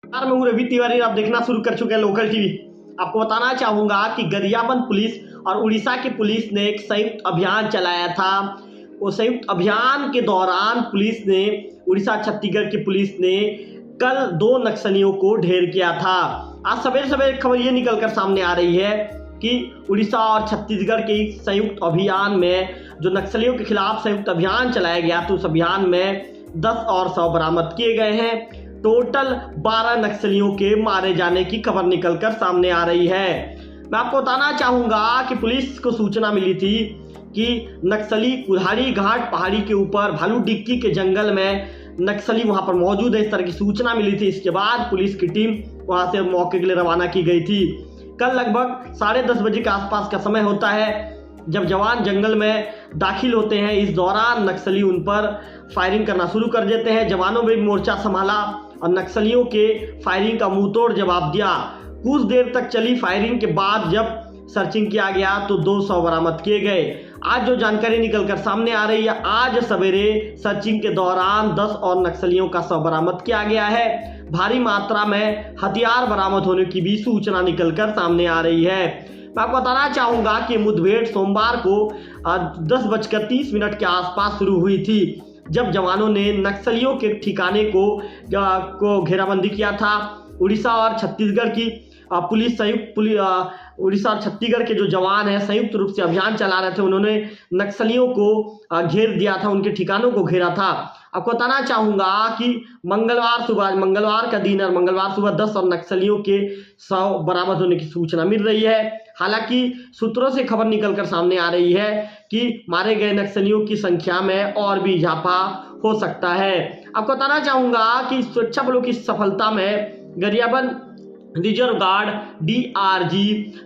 मैं हूं रवि तिवारी। आप देखना शुरू कर चुके हैं लोकल टीवी। आपको बताना चाहूंगा कि गरियाबंद पुलिस और उड़ीसा की पुलिस ने एक संयुक्त अभियान चलाया था। वो संयुक्त अभियान के दौरान पुलिस ने, उड़ीसा छत्तीसगढ़ की पुलिस ने कल 2 नक्सलियों को ढेर किया था। आज सवेरे सवेरे खबर ये निकलकर सामने आ रही है कि उड़ीसा और छत्तीसगढ़ के इस संयुक्त अभियान में जो नक्सलियों के खिलाफ संयुक्त अभियान चलाया गया तो उस अभियान में 10 और शव बरामद किए गए हैं। टोटल 12 नक्सलियों के मारे जाने की खबर निकलकर सामने आ रही है। मैं आपको बताना चाहूंगा कि पुलिस को सूचना मिली थी कि नक्सली कुल्हाड़ी घाट पहाड़ी के ऊपर भालू डिक्की के जंगल में नक्सली वहां पर मौजूद है, इस तरह की सूचना मिली थी। इसके बाद पुलिस की टीम वहां से मौके के लिए रवाना की गई थी। कल लगभग 10:30 बजे के आसपास का समय होता है जब जवान जंगल में दाखिल होते हैं। इस दौरान नक्सली उन पर फायरिंग करना शुरू कर देते हैं। जवानों ने मोर्चा संभाला और नक्सलियों के फायरिंग का मुंहतोड़ जवाब दिया। कुछ देर तक चली फायरिंग के बाद जब सर्चिंग किया गया तो 2 शव बरामद किए गए। आज जो जानकारी निकलकर सामने आ रही है, आज सवेरे सर्चिंग के दौरान 10 और नक्सलियों का शव बरामद किया गया है। भारी मात्रा में हथियार बरामद होने की भी सूचना निकलकर सामने आ रही है। मैं आपको बताना चाहूंगा कि मुठभेड़ सोमवार को 10:30 के आसपास शुरू हुई थी, जब जवानों ने नक्सलियों के ठिकाने को घेराबंदी किया था। उड़ीसा और छत्तीसगढ़ की पुलिस उड़ीसा और छत्तीसगढ़ के जो जवान हैं संयुक्त रूप से अभियान चला रहे थे। उन्होंने नक्सलियों को घेर दिया था, उनके ठिकानों को घेरा था। आपको बताना चाहूंगा कि मंगलवार का दिन और मंगलवार सुबह 10 और नक्सलियों के शव बरामद होने की सूचना मिल रही है। हालांकि सूत्रों से खबर निकलकर सामने आ रही है कि मारे गए नक्सलियों की संख्या में और भी इजाफा हो सकता है। आपको बताना चाहूंगा कि सुरक्षा बलों की सफलता में Gariaband reserve guard DRG,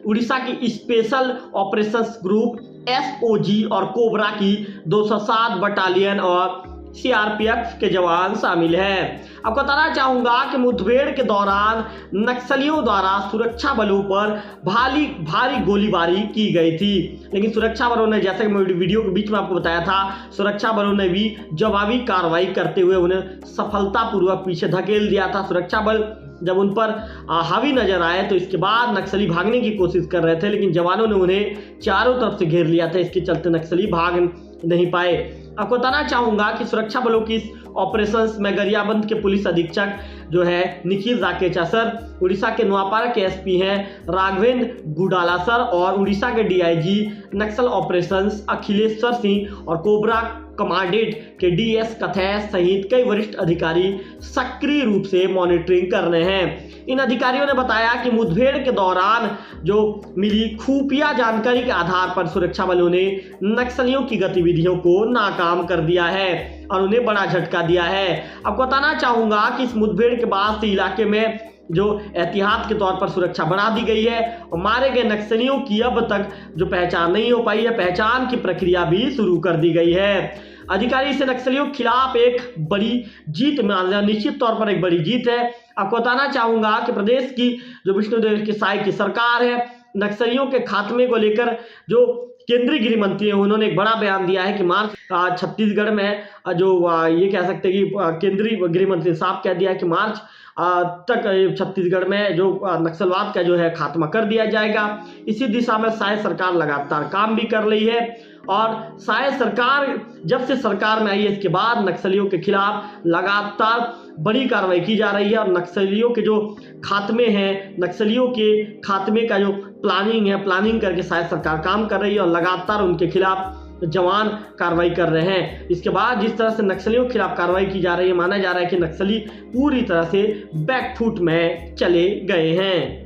Orissa की स्पेशल ऑपरेशंस ग्रुप SOG और कोबरा की 207 बटालियन और CRPF के जवान शामिल हैं। आपको बताना चाहूंगा कि मुठभेड़ के दौरान नक्सलियों द्वारा सुरक्षा बलों पर भारी गोलीबारी की गई थी, लेकिन सुरक्षा बलों ने, जैसे कि मैं वीडियो के बीच में आपको बताया था, सुरक्षा बलों ने भी जवाबी कार्रवाई करते हुए उन्हें सफलतापूर्वक पीछे धकेल दिया था। सुरक्षा बल जब उन पर हावी नजर आए तो इसके बाद नक्सली भागने की कोशिश कर रहे थे, लेकिन जवानों ने उन्हें चारों तरफ से घेर लिया था। इसके चलते नक्सली भाग नहीं पाए। आपको बताना चाहूंगा कि सुरक्षा बलों की इस ऑपरेशंस में गरियाबंद के पुलिस अधीक्षक जो है निखिल राकेचा सर, उड़ीसा के नुआपाड़ा के SP हैं राघवेंद्र गुडाला सर और उड़ीसा के DIG नक्सल ऑपरेशंस अखिलेश्वर सिंह और कोबरा कमांडेंट के DS कथैस सहित कई वरिष्ठ अधिकारी सक्रिय रूप से मॉनिटरिंग कर रहे हैं। इन अधिकारियों ने बताया कि मुठभेड़ के दौरान जो मिली खुफिया जानकारी के आधार पर सुरक्षा बलों ने नक्सलियों की गतिविधियों को नाकाम कर दिया है और उन्हें बड़ा झटका दिया है। आपको बताना चाहूंगा कि इस मुठभेड़ के बाद से इलाके में जो एहतियात के तौर पर सुरक्षा बढ़ा दी गई है और मारे गए नक्सलियों की अब तक जो पहचान नहीं हो पाई है, पहचान की प्रक्रिया भी शुरू कर दी गई है। अधिकारी इसे नक्सलियों के खिलाफ एक बड़ी जीत मान रहे हैं, निश्चित तौर पर एक बड़ी जीत है। आपको बताना चाहूंगा कि प्रदेश की जो विष्णुदेव की साय की सरकार है, नक्सलियों के खात्मे को लेकर जो केंद्रीय गृह मंत्री है, उन्होंने एक बड़ा बयान दिया है कि मार्च छत्तीसगढ़ में जो ये कह सकते हैं कि केंद्रीय गृह मंत्री साहब कह दिया है कि मार्च तक छत्तीसगढ़ में जो नक्सलवाद का जो है खात्मा कर दिया जाएगा। इसी दिशा में शायद सरकार लगातार काम भी कर रही है और शायद सरकार जब से सरकार में आई है इसके बाद नक्सलियों के खिलाफ लगातार बड़ी कार्रवाई की जा रही है और नक्सलियों के जो खात्मे हैं, नक्सलियों के खात्मे का जो प्लानिंग करके शायद सरकार काम कर रही है और लगातार उनके खिलाफ जवान कार्रवाई कर रहे हैं। इसके बाद जिस तरह से नक्सलियों के खिलाफ कार्रवाई की जा रही है, माना जा रहा है कि नक्सली पूरी तरह से बैकफुट में चले गए हैं।